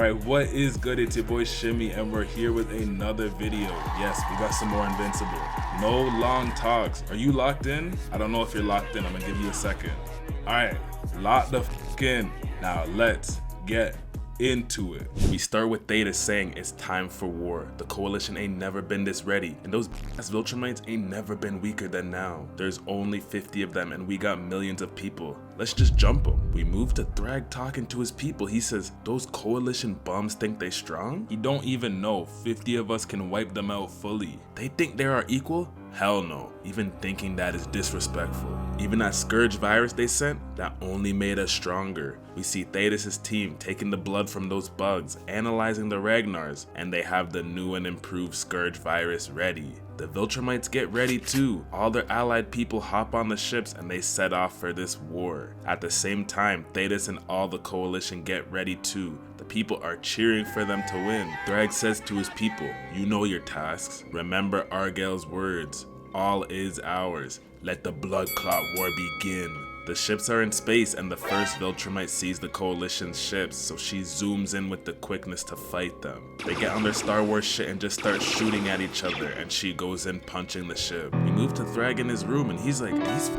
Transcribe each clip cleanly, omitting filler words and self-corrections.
Alright, what is good? It's your boy Shimmy and we're here with another video. Yes, we got some more Invincible. No long talks. Are you locked in? I don't know if you're locked in. I'm gonna give you a second. Alright, lock the f in. Now let's get into it. We start with Theta saying it's time for war. The coalition ain't never been this ready, and those ass Viltrumites ain't never been weaker than now. There's only 50 of them and we got millions of people. Let's just jump them. We move to Thrag talking to his people. He says, those coalition bums think they strong? He don't even know 50 of us can wipe them out fully. They think they are equal? Hell no. Even thinking that is disrespectful. Even that Scourge virus they sent, that only made us stronger. We see Thetis' team taking the blood from those bugs, analyzing the Ragnars, and they have the new and improved Scourge virus ready. The Viltrumites get ready too. All their allied people hop on the ships and they set off for this war. At the same time, Thetis and all the coalition get ready too. The people are cheering for them to win. Thrag says to his people, you know your tasks. Remember Argyle's words. All is ours. Let the blood clot war begin. The ships are in space and the first Viltrumite sees the coalition's ships, so she zooms in with the quickness to fight them. They get on their Star Wars shit and just start shooting at each other, and she goes in punching the ship. We move to Thrag in his room and he's like, these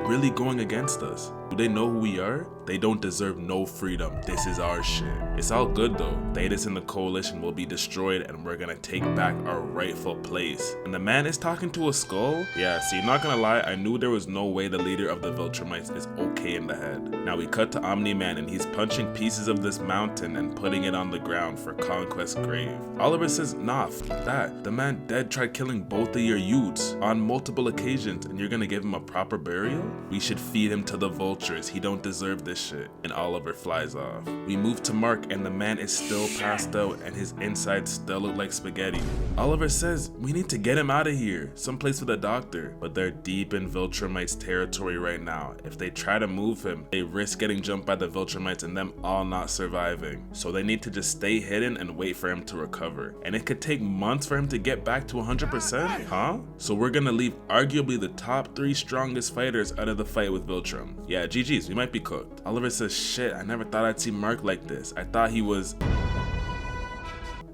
really going against us. Do they know who we are? They don't deserve no freedom. This is our shit. It's all good though. Thetis and the coalition will be destroyed and we're gonna take back our rightful place. And the man is talking to a skull? Yeah, see, not gonna lie, I knew there was no way the leader of the Viltrumites is okay in the head. Now we cut to Omni-Man and he's punching pieces of this mountain and putting it on the ground for Conquest's grave. Oliver says, nah, f that. The man dead tried killing both of your youths on multiple occasions and you're gonna give him a proper burial? We should feed him to the vultures. He don't deserve this shit. And Oliver flies off. We move to Mark and the man is still passed out and his insides still look like spaghetti. Oliver says, we need to get him out of here, someplace with a doctor. But they're deep in Viltrumite's territory right now. If they try to move him, they risk getting jumped by the Viltrumites and them all not surviving. So they need to just stay hidden and wait for him to recover. And it could take months for him to get back to 100%? Huh? So we're gonna leave arguably the top 3 strongest fighters out of the fight with Viltrum. Yeah, GG's, we might be cooked. Oliver says, shit, I never thought I'd see Mark like this. I thought he was...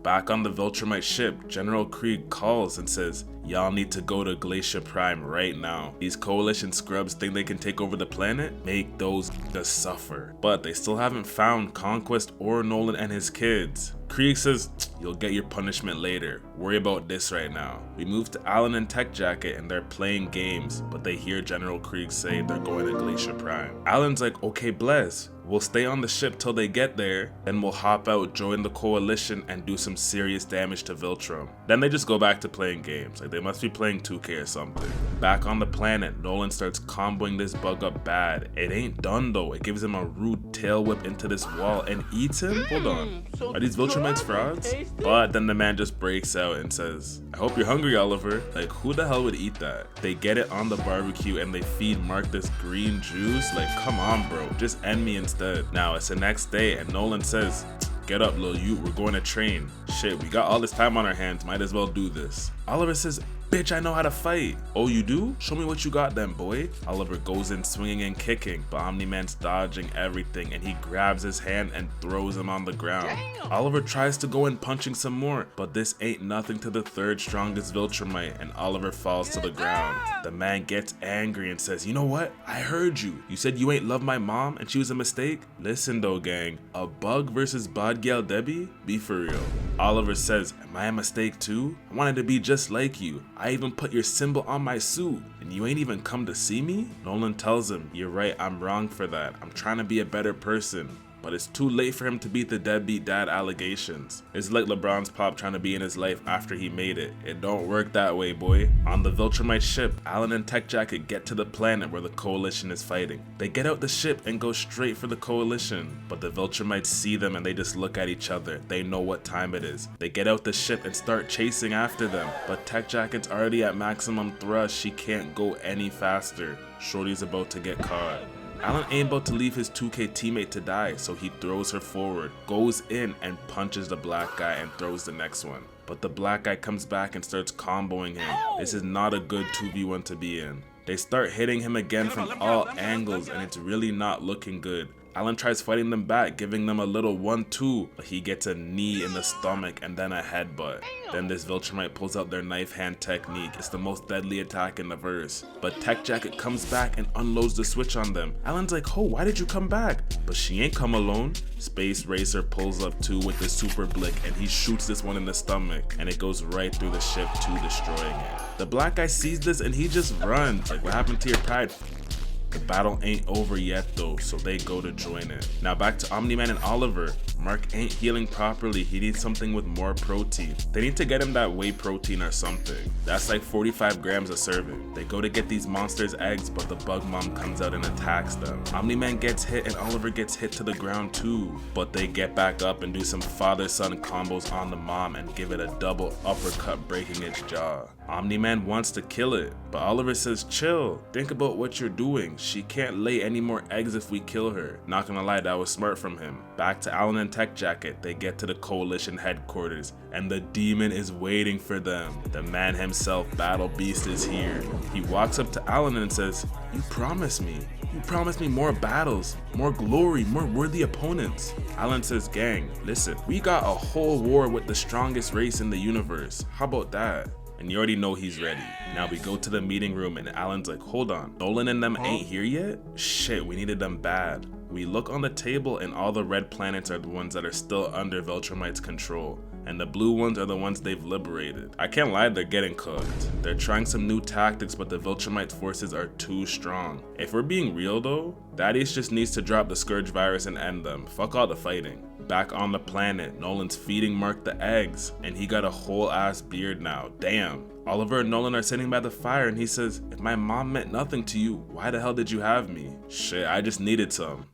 Back on the Viltrumite ship, General Krieg calls and says, y'all need to go to Glacier Prime right now. These coalition scrubs think they can take over the planet? Make those just suffer. But they still haven't found Conquest or Nolan and his kids. Krieg says, you'll get your punishment later. Worry about this right now. We move to Alan and Tech Jacket and they're playing games, but they hear General Krieg say they're going to Glacier Prime. Alan's like, okay, bless. We'll stay on the ship till they get there, then we'll hop out, join the coalition, and do some serious damage to Viltrum. Then they just go back to playing games, like they must be playing 2K or something. Back on the planet, Nolan starts comboing this bug up bad. It ain't done though, it gives him a rude tail whip into this wall and eats him? Hold on, are these Viltrumites frauds? But then the man just breaks out and says, I hope you're hungry, Oliver. Like, who the hell would eat that? They get it on the barbecue and they feed Mark this green juice? Like, come on bro, just end me instead. Now it's the next day and Nolan says, get up lil you, we're going to train. Shit, we got all this time on our hands, might as well do this. Oliver says, bitch, I know how to fight. Oh, you do? Show me what you got then, boy. Oliver goes in swinging and kicking, but Omni-Man's dodging everything and he grabs his hand and throws him on the ground. Damn. Oliver tries to go in punching some more, but this ain't nothing to the 3rd strongest Viltrumite and Oliver falls to the ground. The man gets angry and says, you know what? I heard you. You said you ain't love my mom and she was a mistake? Listen though, gang. A bug versus Bodgale Debbie? Be for real. Oliver says, am I a mistake too? I wanted to be just like you. I even put your symbol on my suit and you ain't even come to see me? Nolan tells him, you're right, I'm wrong for that. I'm trying to be a better person. But it's too late for him to beat the deadbeat dad allegations. It's like LeBron's pop trying to be in his life after he made it. It don't work that way, boy. On the Viltrumite ship, Alan and Tech Jacket get to the planet where the coalition is fighting. They get out the ship and go straight for the coalition. But the Viltrumites see them and they just look at each other. They know what time it is. They get out the ship and start chasing after them. But Tech Jacket's already at maximum thrust. She can't go any faster. Shorty's about to get caught. Alan ain't about to leave his 2K teammate to die, so he throws her forward, goes in and punches the black guy and throws the next one. But the black guy comes back and starts comboing him. This is not a good 2v1 to be in. They start hitting him again from all angles and it's really not looking good. Alan tries fighting them back, giving them a little 1-2, but he gets a knee in the stomach and then a headbutt. Then this Viltrumite pulls out their knife hand technique. It's the most deadly attack in the verse. But Tech Jacket comes back and unloads the switch on them. Alan's like, oh, why did you come back? But she ain't come alone. Space Racer pulls up too with the super blick and he shoots this one in the stomach and it goes right through the ship to destroying it. The black guy sees this and he just runs. Like, what happened to your pride? The battle ain't over yet though, so they go to join it. Now back to Omni-Man and Oliver. Mark ain't healing properly, he needs something with more protein. They need to get him that whey protein or something. That's like 45 grams a serving. They go to get these monsters' eggs, but the bug mom comes out and attacks them. Omni-Man gets hit and Oliver gets hit to the ground too. But they get back up and do some father-son combos on the mom and give it a double uppercut, breaking its jaw. Omni-Man wants to kill it, but Oliver says, chill, think about what you're doing. She can't lay any more eggs if we kill her. Not gonna lie, that was smart from him. Back to Alan and Tech Jacket, they get to the Coalition headquarters, and the demon is waiting for them. The man himself, Battle Beast, is here. He walks up to Alan and says, you promised me. You promised me more battles, more glory, more worthy opponents. Alan says, gang, listen, we got a whole war with the strongest race in the universe. How about that? And you already know he's ready. Now we go to the meeting room and Alan's like, hold on, Nolan and them ain't here yet? Shit, we needed them bad. We look on the table and all the red planets are the ones that are still under Viltrumite's control. And the blue ones are the ones they've liberated. I can't lie, they're getting cooked. They're trying some new tactics, but the Viltrumite forces are too strong. If we're being real though, Thaddeus just needs to drop the Scourge virus and end them. Fuck all the fighting. Back on the planet, Nolan's feeding Mark the eggs, and he got a whole ass beard now, damn. Oliver and Nolan are sitting by the fire and he says, if my mom meant nothing to you, why the hell did you have me? Shit, I just needed some.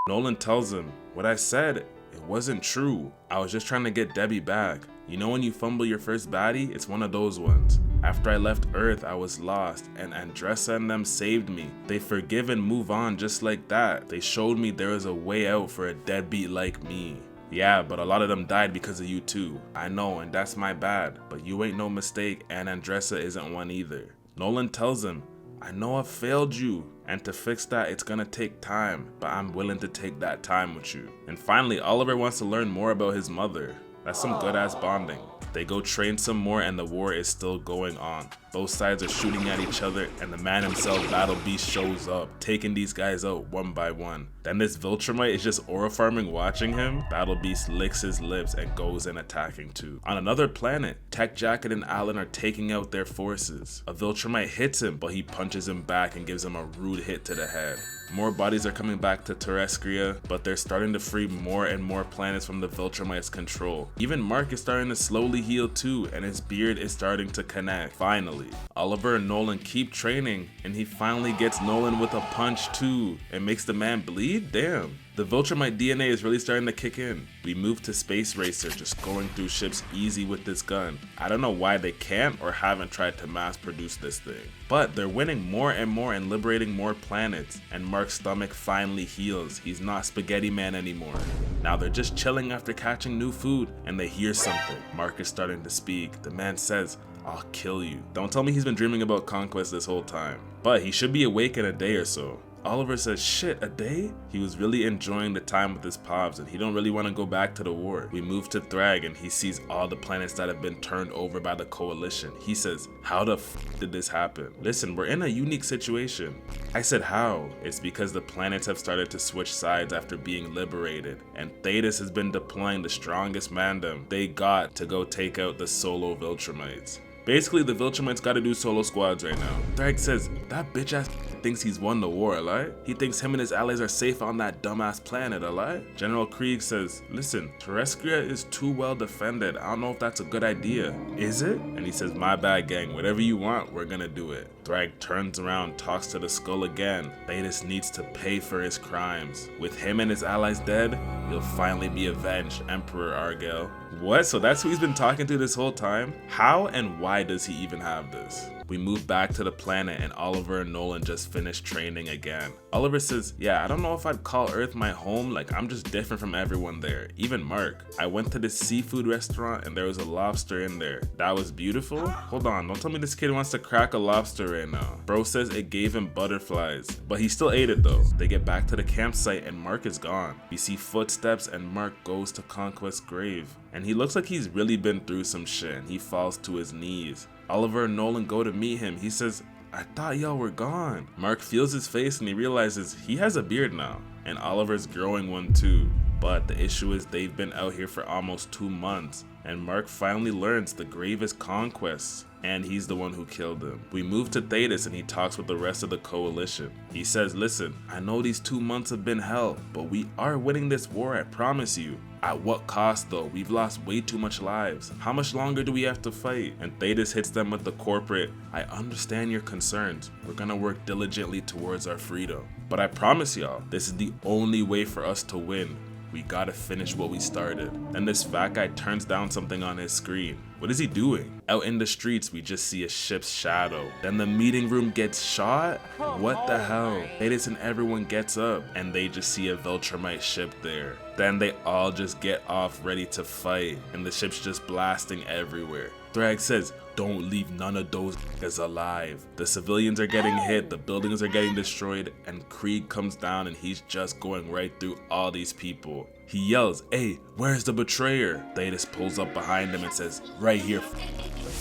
Nolan tells him, what I said, it wasn't true. I was just trying to get Debbie back. You know when you fumble your first baddie? It's one of those ones. After I left Earth, I was lost, and Andressa and them saved me. They forgive and move on just like that. They showed me there was a way out for a deadbeat like me. Yeah, but a lot of them died because of you too. I know, and that's my bad, but you ain't no mistake, and Andressa isn't one either. Nolan tells him, I know I failed you, and to fix that it's gonna take time, but I'm willing to take that time with you. And finally, Oliver wants to learn more about his mother. That's some good ass bonding. They go train some more and the war is still going on. Both sides are shooting at each other and the man himself, Battle Beast, shows up, taking these guys out one by one. Then this Viltrumite is just aura farming watching him. Battle Beast licks his lips and goes in attacking too. On another planet, Tech Jacket and Alan are taking out their forces. A Viltrumite hits him, but he punches him back and gives him a rude hit to the head. More bodies are coming back to Terrescia, but they're starting to free more and more planets from the Viltrumite's control. Even Mark is starting to slowly heal too, and his beard is starting to connect. Finally, Oliver and Nolan keep training, and he finally gets Nolan with a punch too, and makes the man bleed? Damn. The Viltrumite DNA is really starting to kick in. We move to Space Racer, just going through ships easy with this gun. I don't know why they can't or haven't tried to mass produce this thing. But they're winning more and more and liberating more planets, and Mark's stomach finally heals. He's not Spaghetti Man anymore. Now they're just chilling after catching new food, and they hear something. Mark is starting to speak. The man says, I'll kill you. Don't tell me he's been dreaming about conquest this whole time. But he should be awake in a day or so. Oliver says, shit, a day? He was really enjoying the time with his pops and he don't really want to go back to the war. We move to Thrag and he sees all the planets that have been turned over by the Coalition. He says, how the f did this happen? Listen, we're in a unique situation. I said, how? It's because the planets have started to switch sides after being liberated, and Thaddeus has been deploying the strongest mandem they got to go take out the solo Viltrumites. Basically, the Viltrumites gotta do solo squads right now. Thrag says, that bitch ass thinks he's won the war, alright? He thinks him and his allies are safe on that dumbass planet, alright? General Krieg says, listen, Terrescia is too well defended. I don't know if that's a good idea. Is it? And he says, my bad gang, whatever you want, we're gonna do it. Thrag turns around, talks to the skull again. Thaddeus needs to pay for his crimes. With him and his allies dead, he'll finally be avenged, Emperor Argel. What? So that's who he's been talking to this whole time? How and why does he even have this? We move back to the planet and Oliver and Nolan just finished training again. Oliver says, yeah, I don't know if I'd call Earth my home, like I'm just different from everyone there, even Mark. I went to this seafood restaurant and there was a lobster in there. That was beautiful? Hold on, don't tell me this kid wants to crack a lobster right now. Bro says it gave him butterflies, but he still ate it though. They get back to the campsite and Mark is gone. We see footsteps and Mark goes to Conquest's grave. And he looks like he's really been through some shit and he falls to his knees. Oliver and Nolan go to meet him. He says, I thought y'all were gone. Mark feels his face and he realizes he has a beard now. And Oliver's growing one too. But the issue is they've been out here for almost 2 months. And Mark finally learns the grave is Conquest's. And he's the one who killed him. We move to Thetis and he talks with the rest of the coalition. He says, listen, I know these 2 months have been hell, but we are winning this war, I promise you. At what cost though? We've lost way too much lives. How much longer do we have to fight? And Thetis hits them with the corporate, I understand your concerns. We're gonna work diligently towards our freedom. But I promise y'all, this is the only way for us to win. We gotta finish what we started. Then this fat guy turns down something on his screen. What is he doing? Out in the streets, we just see a ship's shadow. Then the meeting room gets shot? What the hell? Thetis and everyone gets up and they just see a Viltrumite ship there. Then they all just get off ready to fight and the ship's just blasting everywhere. Thrag says, don't leave none of those niggas alive. The civilians are getting hit, the buildings are getting destroyed, and Krieg comes down and he's just going right through all these people. He yells, hey, where's the betrayer? Thetis pulls up behind him and says, right here,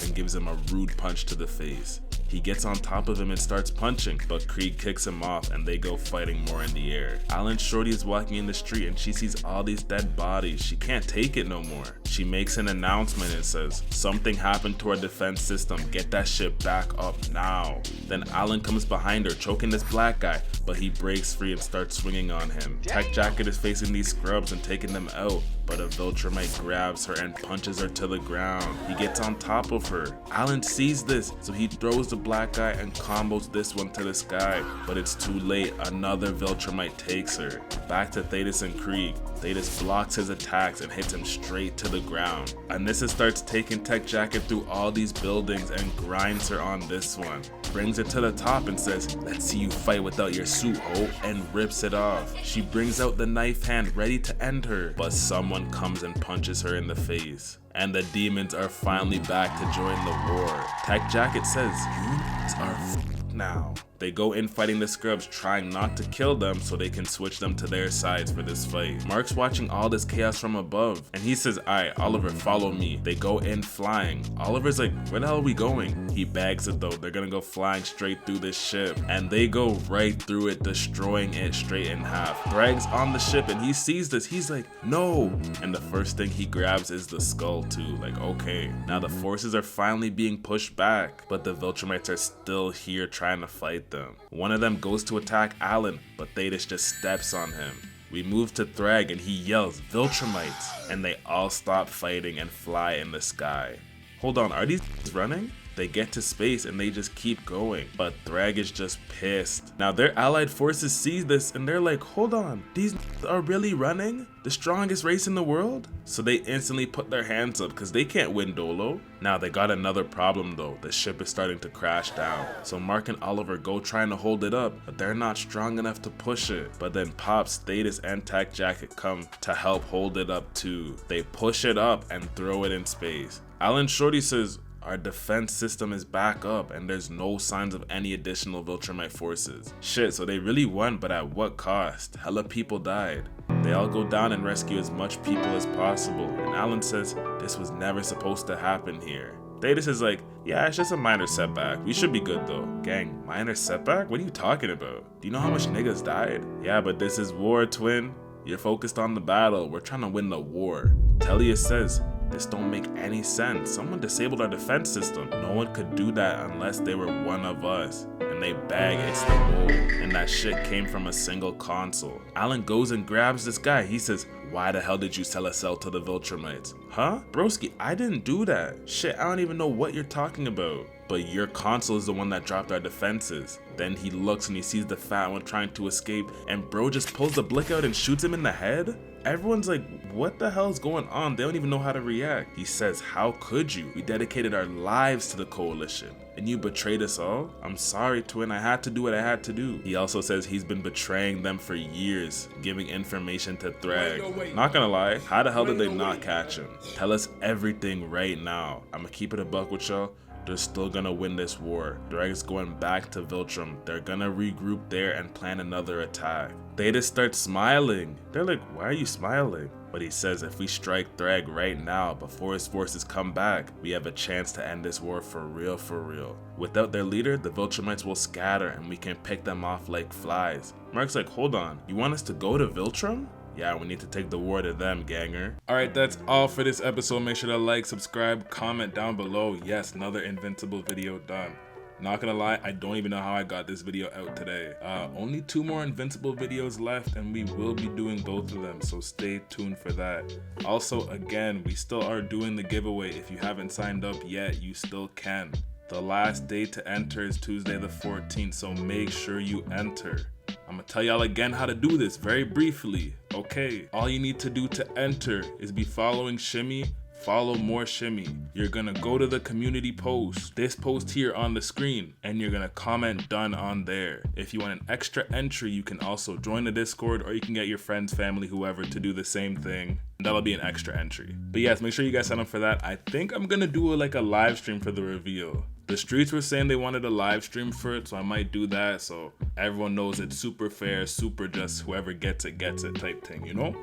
and gives him a rude punch to the face. He gets on top of him and starts punching, but Krieg kicks him off and they go fighting more in the air. Alan Shorty is walking in the street and she sees all these dead bodies. She can't take it no more. She makes an announcement and says, something happened to our defense system, get that shit back up now. Then Alan comes behind her, choking this black guy, but he breaks free and starts swinging on him. Tech Jacket is facing these scrubs and taking them out, but a Viltrumite grabs her and punches her to the ground. He gets on top of her. Alan sees this, so he throws the black guy and combos this one to the sky, but it's too late. Another Viltrumite takes her. Back to Thetis and Krieg. Thetis blocks his attacks and hits him straight to the ground. Anissa starts taking Tech Jacket through all these buildings and grinds her on this one. Brings her to the top and says, let's see you fight without your suit, ho, and rips it off. She brings out the knife hand ready to end her, but someone comes and punches her in the face. And the demons are finally back to join the war. Tech Jacket says, you are now. They go in fighting the scrubs, trying not to kill them so they can switch them to their sides for this fight. Mark's watching all this chaos from above and he says, alright, Oliver, follow me. They go in flying. Oliver's like, where the hell are we going? He bags it though. They're gonna go flying straight through this ship and they go right through it, destroying it straight in half. Thrag's on the ship and he sees this. He's like, no. And the first thing he grabs is the skull too. Like, okay. Now the forces are finally being pushed back, but the Viltrumites are still here trying to fight them. One of them goes to attack Alan, but Thetis just steps on him. We move to Thrag and he yells, Viltrumites, and they all stop fighting and fly in the sky. Hold on, are these running? They get to space and they just keep going, but Thrag is just pissed. Now their allied forces see this and they're like, hold on, these are really running? The strongest race in the world? So they instantly put their hands up because they can't win Dolo. Now they got another problem though, the ship is starting to crash down. So Mark and Oliver go trying to hold it up, but they're not strong enough to push it. But then Pops, Thetis, and Tech Jacket come to help hold it up too. They push it up and throw it in space. Alan Shorty says, our defense system is back up and there's no signs of any additional Viltrumite forces. Shit, so they really won, but at what cost? Hella people died. They all go down and rescue as much people as possible, and Alan says, this was never supposed to happen here. Thetis is like, yeah, it's just a minor setback. We should be good though. Gang, minor setback? What are you talking about? Do you know how much niggas died? Yeah, but this is war, twin. You're focused on the battle. We're trying to win the war. Telia says, this don't make any sense. Someone disabled our defense system. No one could do that unless they were one of us. And they bag it's the goal. And that shit came from a single console. Alan goes and grabs this guy. He says, why the hell did you sell a cell to the Viltrumites? Huh? Broski, I didn't do that. Shit, I don't even know what you're talking about. But your console is the one that dropped our defenses. Then he looks and he sees the fat one trying to escape, and bro just pulls the blick out and shoots him in the head? everyone's like, what the hell's going on? They don't even know how to react. He says, how could you? We dedicated our lives to the coalition and you betrayed us all? I'm sorry, twin, I had to do what I had to do. He also says he's been betraying them for years, giving information to Thrag. Not gonna lie, how the hell did they not catch him? Tell us everything right now. I'ma keep it a buck with y'all. They're still gonna win this war. Thrag's going back to Viltrum. They're gonna regroup there and plan another attack. They just start smiling. They're like, why are you smiling? But he says if we strike Thrag right now before his forces come back, we have a chance to end this war for real, for real. Without their leader, the Viltrumites will scatter and we can pick them off like flies. Mark's like, hold on, you want us to go to Viltrum? Yeah, we need to take the war to them, ganger. Alright, that's all for this episode. Make sure to like, subscribe, comment down below. Yes, another Invincible video done. Not gonna lie, I don't even know how I got this video out today. Only 2 more Invincible videos left and we will be doing both of them, so stay tuned for that. Also, again, we still are doing the giveaway. If you haven't signed up yet, you still can. The last day to enter is Tuesday the 14th, so make sure you enter. I'm gonna tell y'all again how to do this very briefly. Okay, all you need to do to enter is be following Shimmy, follow more Shimmy. You're gonna go to the community post, this post here on the screen, and you're gonna comment done on there. If you want an extra entry, you can also join the Discord, or you can get your friends, family, whoever to do the same thing. That'll be an extra entry. But yes, make sure you guys sign up for that. I think I'm gonna do like a live stream for the reveal. The streets were saying they wanted a live stream for it, so I might do that so everyone knows it's super fair, super just whoever gets it type thing, you know?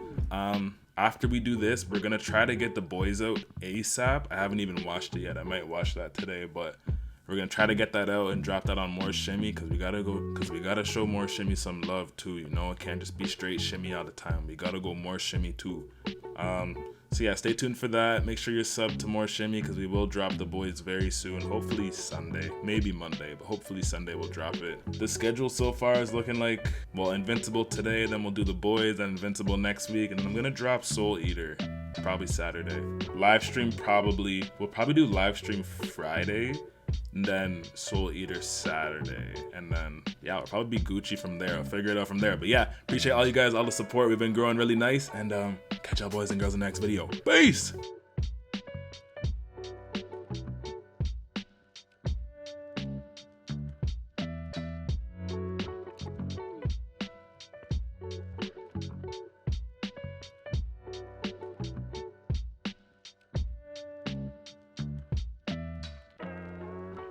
After we do this, we're gonna try to get the boys out ASAP. I haven't even watched it yet. I might watch that today, but we're gonna try to get that out and drop that on more Shimmy because we gotta show more Shimmy some love too, you know? It can't just be straight Shimmy all the time. We gotta go more Shimmy too. So yeah, stay tuned for that. Make sure you're subbed to more Shimmy because we will drop the boys very soon. Hopefully Sunday, maybe Monday, but hopefully Sunday we'll drop it. The schedule so far is looking like, well, Invincible today, then we'll do the boys, then Invincible next week, and then I'm gonna drop Soul Eater probably Saturday. Live stream we'll probably do live stream Friday, and then Soul Eater Saturday, and then yeah, it'll probably be Gucci from there. I'll figure it out from there. But yeah, appreciate all you guys, all the support. We've been growing really nice, and catch y'all boys and girls in the next video. Peace.